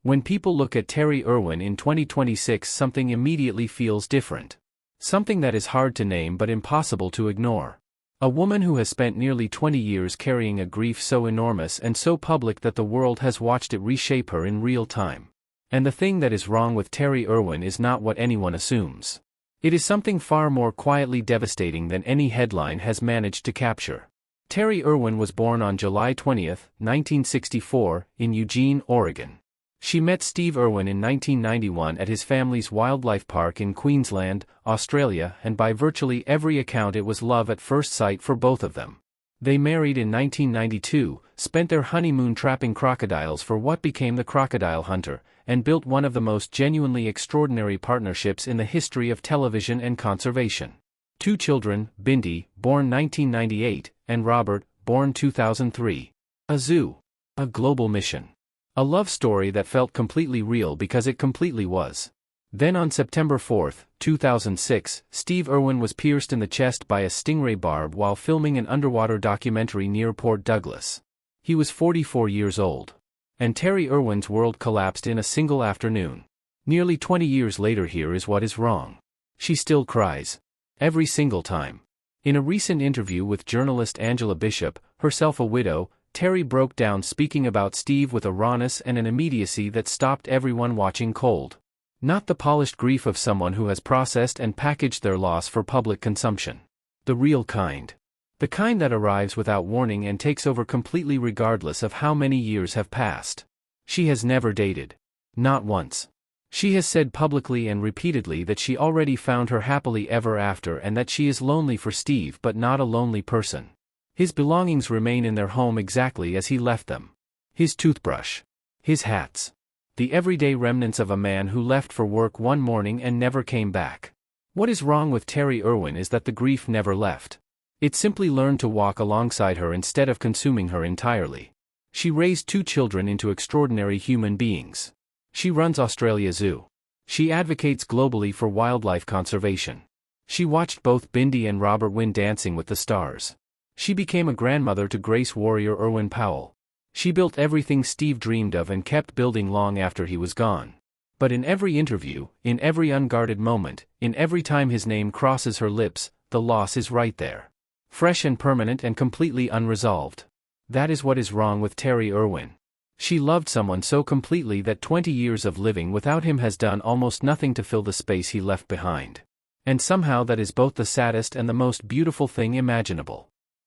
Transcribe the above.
When people look at Terry Irwin in 2026, something immediately feels different. Something that is hard to name but impossible to ignore. A woman who has spent nearly 20 years carrying a grief so enormous and so public that the world has watched it reshape her in real time. And the thing that is wrong with Terry Irwin is not what anyone assumes. It is something far more quietly devastating than any headline has managed to capture. Terry Irwin was born on July 20, 1964, in Eugene, Oregon. She met Steve Irwin in 1991 at his family's wildlife park in Queensland, Australia, and by virtually every account it was love at first sight for both of them. They married in 1992, spent their honeymoon trapping crocodiles for what became the Crocodile Hunter, and built one of the most genuinely extraordinary partnerships in the history of television and conservation. 2 children, Bindi, born 1998, and Robert, born 2003. A zoo. A global mission. A love story that felt completely real because it completely was. Then on September 4, 2006, Steve Irwin was pierced in the chest by a stingray barb while filming an underwater documentary near Port Douglas. He was 44 years old. And Terry Irwin's world collapsed in a single afternoon. Nearly 20 years later, here is what is wrong. She still cries. Every single time. In a recent interview with journalist Angela Bishop, herself a widow, Terry broke down, speaking about Steve with a rawness and an immediacy that stopped everyone watching cold. Not the polished grief of someone who has processed and packaged their loss for public consumption. The real kind. The kind that arrives without warning and takes over completely regardless of how many years have passed. She has never dated. Not once. She has said publicly and repeatedly that she already found her happily ever after and that she is lonely for Steve, but not a lonely person. His belongings remain in their home exactly as he left them. His toothbrush. His hats. The everyday remnants of a man who left for work one morning and never came back. What is wrong with Terry Irwin is that the grief never left. It simply learned to walk alongside her instead of consuming her entirely. She raised 2 children into extraordinary human beings. She runs Australia Zoo. She advocates globally for wildlife conservation. She watched both Bindi and Robert win Dancing with the Stars. She became a grandmother to Grace Warrior Irwin Powell. She built everything Steve dreamed of and kept building long after he was gone. But in every interview, in every unguarded moment, in every time his name crosses her lips, the loss is right there. Fresh and permanent and completely unresolved. That is what is wrong with Terry Irwin. She loved someone so completely that 20 years of living without him has done almost nothing to fill the space he left behind. And somehow that is both the saddest and the most beautiful thing imaginable.